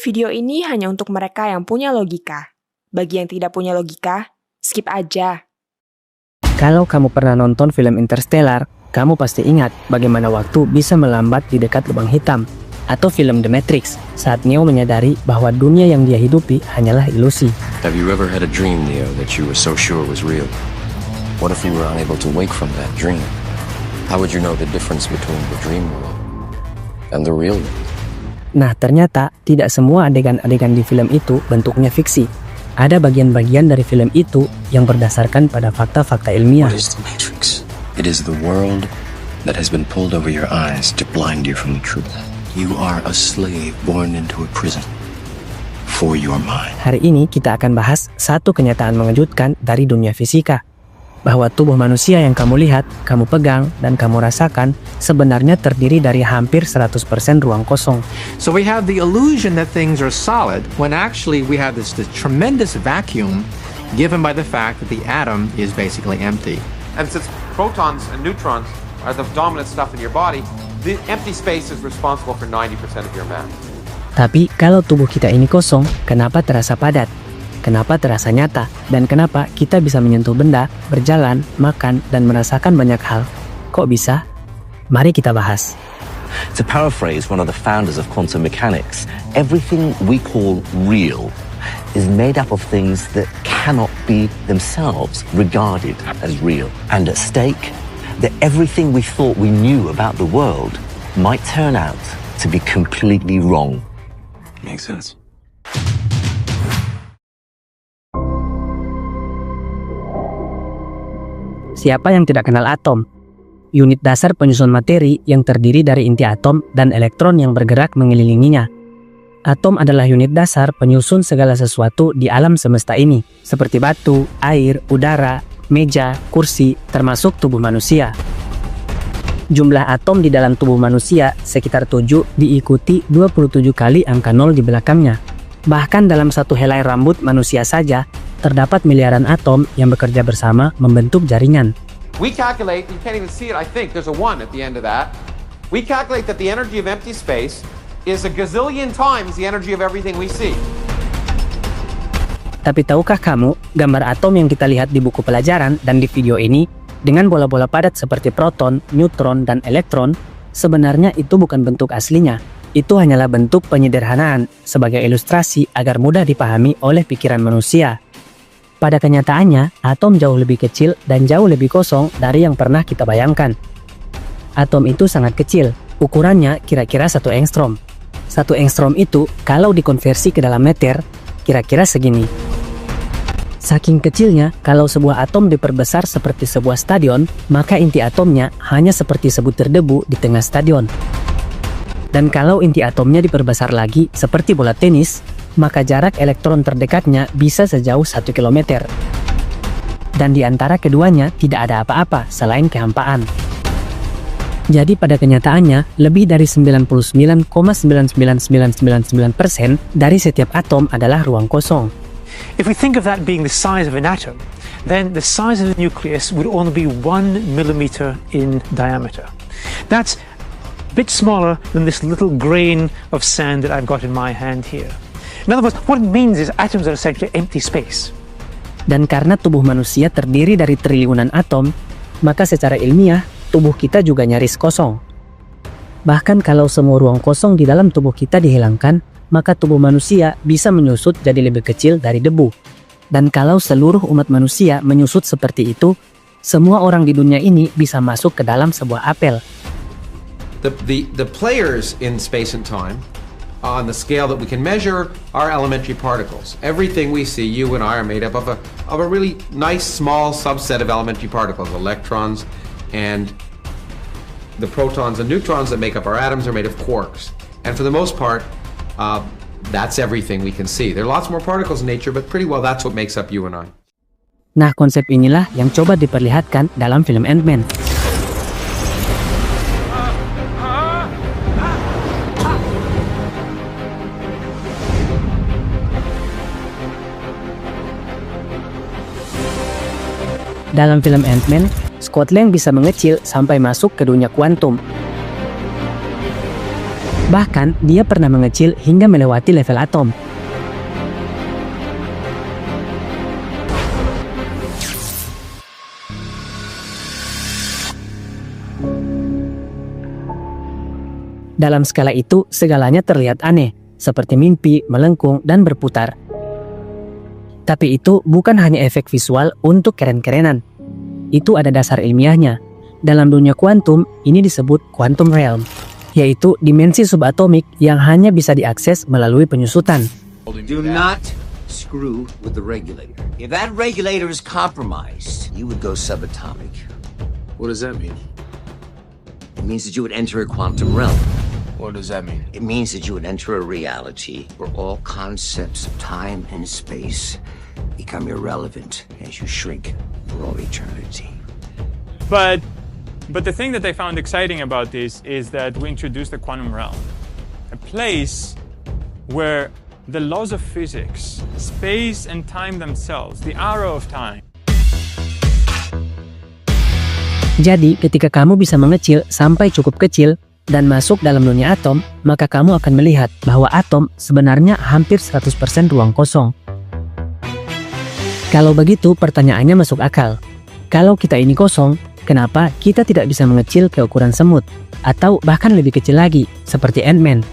Video ini hanya untuk mereka yang punya logika. Bagi yang tidak punya logika, skip aja. Kalau kamu pernah nonton film Interstellar, kamu pasti ingat bagaimana waktu bisa melambat di dekat lubang hitam. Atau film The Matrix, saat Neo menyadari bahwa dunia yang dia hidupi hanyalah ilusi. Have you ever had a dream, Neo, that you were so sure was real? What if you were unable to wake from that dream? How would you know the difference between the dream world and the real world? Nah, ternyata tidak semua adegan-adegan di film itu bentuknya fiksi. Ada bagian-bagian dari film itu yang berdasarkan pada fakta-fakta ilmiah. What is the Matrix? It is the world that has been pulled over your eyes to blind you from the truth. You are a slave born into a prison for your mind. Hari ini kita akan bahas satu kenyataan mengejutkan dari dunia fisika. Bahwa tubuh manusia yang kamu lihat, kamu pegang, dan kamu rasakan sebenarnya terdiri dari hampir 100% ruang kosong. So we have the illusion that things are solid when actually we have this tremendous vacuum given by the fact that the atom is basically empty. And since protons and neutrons are the dominant stuff in your body, the empty space is responsible for 90% of your mass. Tapi kalau tubuh kita ini kosong, kenapa terasa padat? Kenapa terasa nyata? Dan kenapa kita bisa menyentuh benda, berjalan, makan, dan merasakan banyak hal? Kok bisa? Mari kita bahas. To paraphrase one of the founders of quantum mechanics, everything we call real is made up of things that cannot be themselves regarded as real. And at stake, that everything we thought we knew about the world might turn out to be completely wrong. Makes sense. Siapa yang tidak kenal atom? Unit dasar penyusun materi yang terdiri dari inti atom dan elektron yang bergerak mengelilinginya. Atom adalah unit dasar penyusun segala sesuatu di alam semesta ini, seperti batu, air, udara, meja, kursi, termasuk tubuh manusia. Jumlah atom di dalam tubuh manusia sekitar 7 diikuti 27 kali angka 0 di belakangnya. Bahkan dalam satu helai rambut manusia saja, terdapat miliaran atom yang bekerja bersama membentuk jaringan. We calculate, you can't even see it, I think, there's a 1 at the end of that. We calculate that the energy of empty space is a gazillion times the energy of everything we see. Tapi tahukah kamu, gambar atom yang kita lihat di buku pelajaran dan di video ini, dengan bola-bola padat seperti proton, neutron, dan elektron, sebenarnya itu bukan bentuk aslinya. Itu hanyalah bentuk penyederhanaan sebagai ilustrasi agar mudah dipahami oleh pikiran manusia. Pada kenyataannya, atom jauh lebih kecil dan jauh lebih kosong dari yang pernah kita bayangkan. Atom itu sangat kecil, ukurannya kira-kira 1 angstrom. 1 angstrom itu, kalau dikonversi ke dalam meter, kira-kira segini. Saking kecilnya, kalau sebuah atom diperbesar seperti sebuah stadion, maka inti atomnya hanya seperti sebutir debu di tengah stadion. Dan kalau inti atomnya diperbesar lagi seperti bola tenis, maka jarak elektron terdekatnya bisa sejauh 1 km. Dan di antara keduanya tidak ada apa-apa selain kehampaan. Jadi pada kenyataannya, lebih dari 99,99999% dari setiap atom adalah ruang kosong. If we think of that being the size of an atom, then the size of the nucleus would only be 1 millimeter in diameter. That's a bit smaller than this little grain of sand that I've got in my hand here. In other words, what it means is atoms are essentially empty space. Dan karena tubuh manusia terdiri dari triliunan atom, maka secara ilmiah, tubuh kita juga nyaris kosong. Bahkan kalau semua ruang kosong di dalam tubuh kita dihilangkan, maka tubuh manusia bisa menyusut jadi lebih kecil dari debu. Dan kalau seluruh umat manusia menyusut seperti itu, semua orang di dunia ini bisa masuk ke dalam sebuah apel. The players in space and time on the scale that we can measure are elementary particles. Everything we see, you and I, are made up of a really nice small subset of elementary particles. Electrons and the protons and neutrons that make up our atoms are made of quarks. And for the most part, that's everything we can see. There are lots more particles in nature, but pretty well that's what makes up you and I. Nah, konsep inilah yang coba diperlihatkan dalam film Ant-Man. Dalam film Ant-Man, Scott Lang bisa mengecil sampai masuk ke dunia kuantum. Bahkan, dia pernah mengecil hingga melewati level atom. Dalam skala itu, segalanya terlihat aneh, seperti mimpi, melengkung, dan berputar. Tapi itu bukan hanya efek visual untuk keren-kerenan. Itu ada dasar ilmiahnya. Dalam dunia kuantum, ini disebut quantum realm, yaitu dimensi subatomik yang hanya bisa diakses melalui penyusutan. Do not screw with the regulator. If that regulator is compromised, you would go subatomic. What does that mean? It means that you would enter a quantum realm. What does that mean? It means that you would enter a reality where all concepts of time and space become irrelevant as you shrink for all eternity. But the thing that I found exciting about this is that we introduced the quantum realm, a place where the laws of physics, space and time themselves, the arrow of time. Jadi, ketika kamu bisa mengecil sampai cukup kecil dan masuk dalam dunia atom, maka kamu akan melihat bahwa atom sebenarnya hampir 100% ruang kosong. Kalau begitu, pertanyaannya masuk akal. Kalau kita ini kosong, kenapa kita tidak bisa mengecil ke ukuran semut? Atau bahkan lebih kecil lagi, seperti Ant-Man?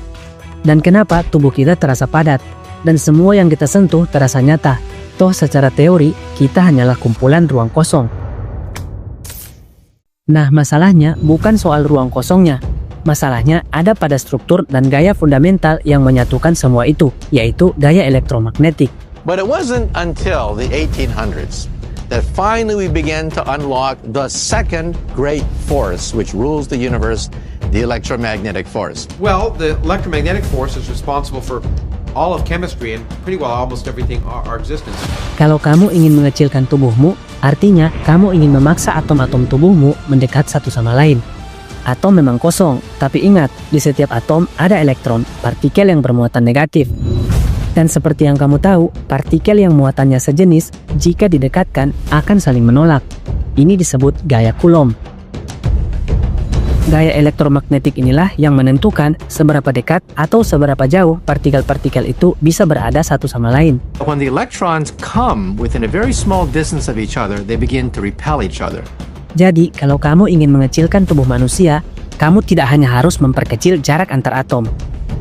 Dan kenapa tubuh kita terasa padat? Dan semua yang kita sentuh terasa nyata? Toh secara teori, kita hanyalah kumpulan ruang kosong. Nah, masalahnya bukan soal ruang kosongnya. Masalahnya ada pada struktur dan gaya fundamental yang menyatukan semua itu, yaitu gaya elektromagnetik. But it wasn't until the 1800s that finally we began to unlock the second great force which rules the universe, the electromagnetic force. Well, the electromagnetic force is responsible for all of chemistry and pretty well almost everything our existence. Kalau kamu ingin mengecilkan tubuhmu, artinya kamu ingin memaksa atom-atom tubuhmu mendekat satu sama lain. Atom memang kosong, tapi ingat, di setiap atom ada elektron, partikel yang bermuatan negatif. Dan seperti yang kamu tahu, partikel yang muatannya sejenis, jika didekatkan, akan saling menolak. Ini disebut gaya Coulomb. Gaya elektromagnetik inilah yang menentukan seberapa dekat atau seberapa jauh partikel-partikel itu bisa berada satu sama lain. When the electrons come within a very small distance of each other, they begin to repel each other. Jadi, kalau kamu ingin mengecilkan tubuh manusia, kamu tidak hanya harus memperkecil jarak antar atom,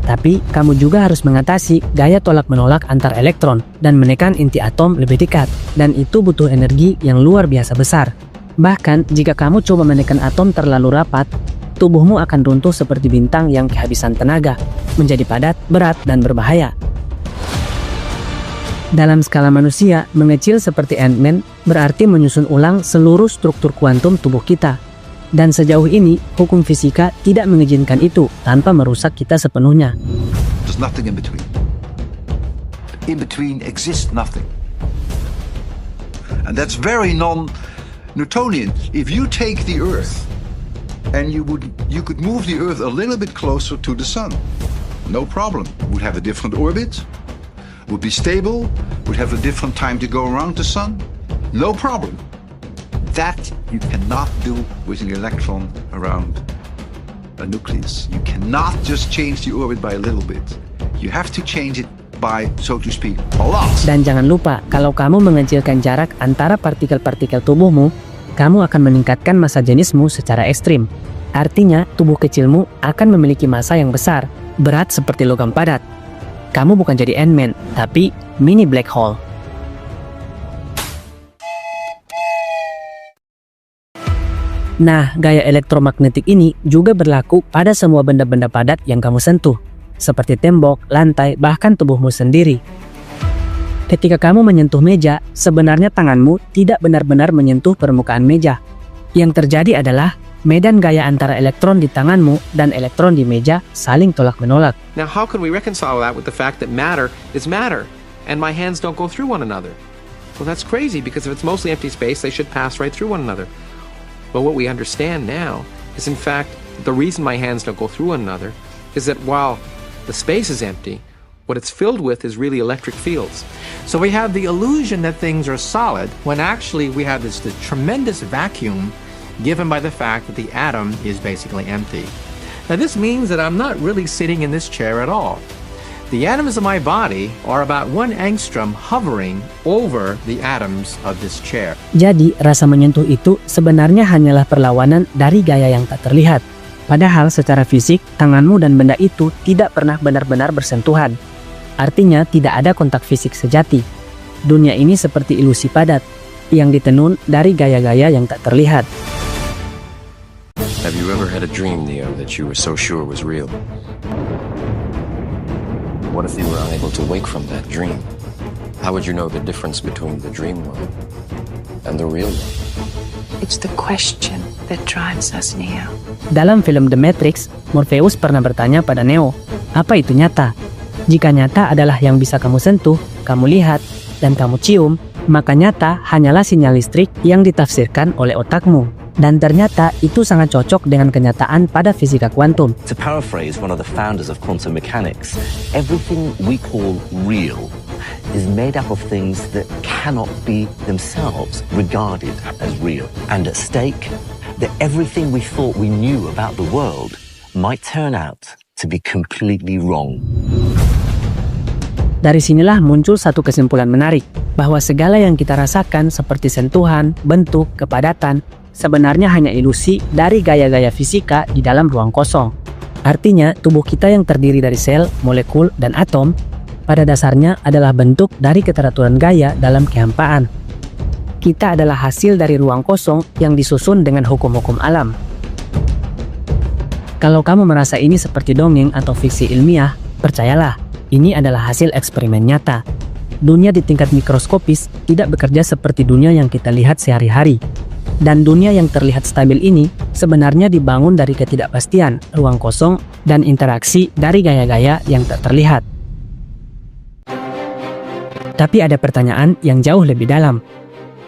tapi kamu juga harus mengatasi gaya tolak-menolak antar elektron dan menekan inti atom lebih dekat, dan itu butuh energi yang luar biasa besar. Bahkan, jika kamu coba menekan atom terlalu rapat, tubuhmu akan runtuh seperti bintang yang kehabisan tenaga, menjadi padat, berat, dan berbahaya. Dalam skala manusia, mengecil seperti Ant-Man berarti menyusun ulang seluruh struktur kuantum tubuh kita. Dan sejauh ini, hukum fisika tidak mengizinkan itu tanpa merusak kita sepenuhnya. There's nothing in between. In between exists nothing. And that's very non-Newtonian. If you take the Earth and you could move the Earth a little bit closer to the Sun, no problem. It would have a different orbit, would be stable, would have a different time to go around the Sun, no problem. That you cannot do with an electron around a nucleus. You cannot just change the orbit by a little bit. You have to change it by, so to speak, a lot. Dan jangan lupa, kalau kamu mengecilkan jarak antara partikel-partikel tubuhmu, kamu akan meningkatkan massa jenismu secara ekstrim. Artinya, tubuh kecilmu akan memiliki massa yang besar, berat seperti logam padat. Kamu bukan jadi Ant-Man, tapi mini black hole. Nah, gaya elektromagnetik ini juga berlaku pada semua benda-benda padat yang kamu sentuh, seperti tembok, lantai, bahkan tubuhmu sendiri. Ketika kamu menyentuh meja, sebenarnya tanganmu tidak benar-benar menyentuh permukaan meja. Yang terjadi adalah medan gaya antara elektron di tanganmu dan elektron di meja saling tolak-menolak. Now, how can we reconcile that with the fact that matter is matter, and my hands don't go through one another? Well, that's crazy, because if it's mostly empty space, they should pass right through one another. But what we understand now is, in fact, the reason my hands don't go through one another is that while the space is empty, what it's filled with is really electric fields. So we have the illusion that things are solid, when actually we have this tremendous vacuum given by the fact that the atom is basically empty. Now, this means that I'm not really sitting in this chair at all. The atoms of my body are about 1 angstrom hovering over the atoms of this chair. Jadi, rasa menyentuh itu sebenarnya hanyalah perlawanan dari gaya yang tak terlihat. Padahal secara fisik, tanganmu dan benda itu tidak pernah benar-benar bersentuhan. Artinya, tidak ada kontak fisik sejati. Dunia ini seperti ilusi padat, yang ditenun dari gaya-gaya yang tak terlihat. Have you ever had a dream, Neo, that you were so sure was real? What if you were unable to wake from that dream? How would you know the difference between the dream world and the real world? It's the question that drives us, Neo. Dalam film The Matrix, Morpheus pernah bertanya pada Neo, apa itu nyata? Jika nyata adalah yang bisa kamu sentuh, kamu lihat, dan kamu cium, maka nyata hanyalah sinyal listrik yang ditafsirkan oleh otakmu. Dan ternyata itu sangat cocok dengan kenyataan pada fisika kuantum. To paraphrase one of the founders of quantum mechanics, everything we call real is made up of things that cannot be themselves regarded as real. And at stake, that everything we thought we knew about the world might turn out to be completely wrong. Dari sinilah muncul satu kesimpulan menarik, bahwa segala yang kita rasakan seperti sentuhan, bentuk, kepadatan, sebenarnya hanya ilusi dari gaya-gaya fisika di dalam ruang kosong. Artinya, tubuh kita yang terdiri dari sel, molekul, dan atom, pada dasarnya adalah bentuk dari keteraturan gaya dalam kehampaan. Kita adalah hasil dari ruang kosong yang disusun dengan hukum-hukum alam. Kalau kamu merasa ini seperti dongeng atau fiksi ilmiah, percayalah, ini adalah hasil eksperimen nyata. Dunia di tingkat mikroskopis tidak bekerja seperti dunia yang kita lihat sehari-hari. Dan dunia yang terlihat stabil ini sebenarnya dibangun dari ketidakpastian, ruang kosong, dan interaksi dari gaya-gaya yang tak terlihat. Tapi ada pertanyaan yang jauh lebih dalam.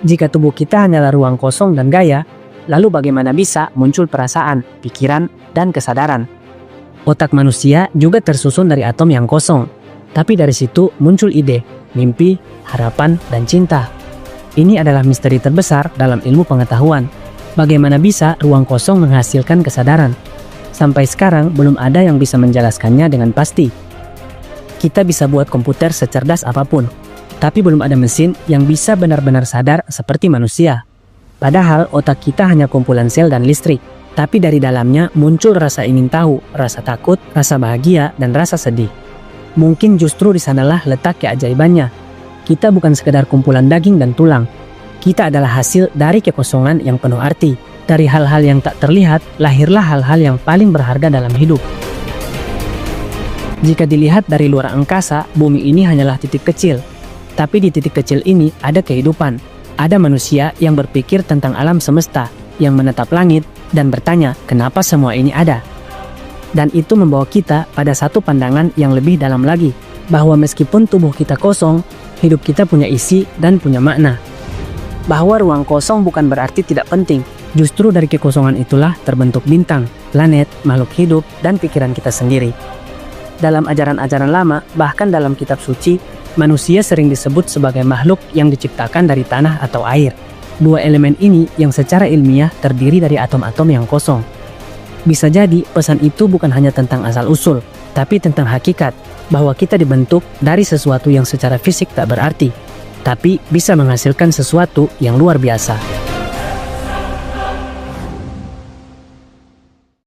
Jika tubuh kita hanyalah ruang kosong dan gaya, lalu bagaimana bisa muncul perasaan, pikiran, dan kesadaran? Otak manusia juga tersusun dari atom yang kosong. Tapi dari situ muncul ide, mimpi, harapan, dan cinta. Ini adalah misteri terbesar dalam ilmu pengetahuan. Bagaimana bisa ruang kosong menghasilkan kesadaran? Sampai sekarang belum ada yang bisa menjelaskannya dengan pasti. Kita bisa buat komputer secerdas apapun, tapi belum ada mesin yang bisa benar-benar sadar seperti manusia. Padahal otak kita hanya kumpulan sel dan listrik, tapi dari dalamnya muncul rasa ingin tahu, rasa takut, rasa bahagia, dan rasa sedih. Mungkin justru di sanalah letak keajaibannya. Kita bukan sekedar kumpulan daging dan tulang. Kita adalah hasil dari kekosongan yang penuh arti. Dari hal-hal yang tak terlihat, lahirlah hal-hal yang paling berharga dalam hidup. Jika dilihat dari luar angkasa, bumi ini hanyalah titik kecil. Tapi di titik kecil ini ada kehidupan. Ada manusia yang berpikir tentang alam semesta, yang menatap langit, dan bertanya, kenapa semua ini ada? Dan itu membawa kita pada satu pandangan yang lebih dalam lagi, bahwa meskipun tubuh kita kosong, hidup kita punya isi dan punya makna. Bahwa ruang kosong bukan berarti tidak penting. Justru dari kekosongan itulah terbentuk bintang, planet, makhluk hidup, dan pikiran kita sendiri. Dalam ajaran-ajaran lama, bahkan dalam kitab suci, manusia sering disebut sebagai makhluk yang diciptakan dari tanah atau air. Dua elemen ini yang secara ilmiah terdiri dari atom-atom yang kosong. Bisa jadi pesan itu bukan hanya tentang asal-usul, tapi tentang hakikat, bahwa kita dibentuk dari sesuatu yang secara fisik tak berarti, tapi bisa menghasilkan sesuatu yang luar biasa.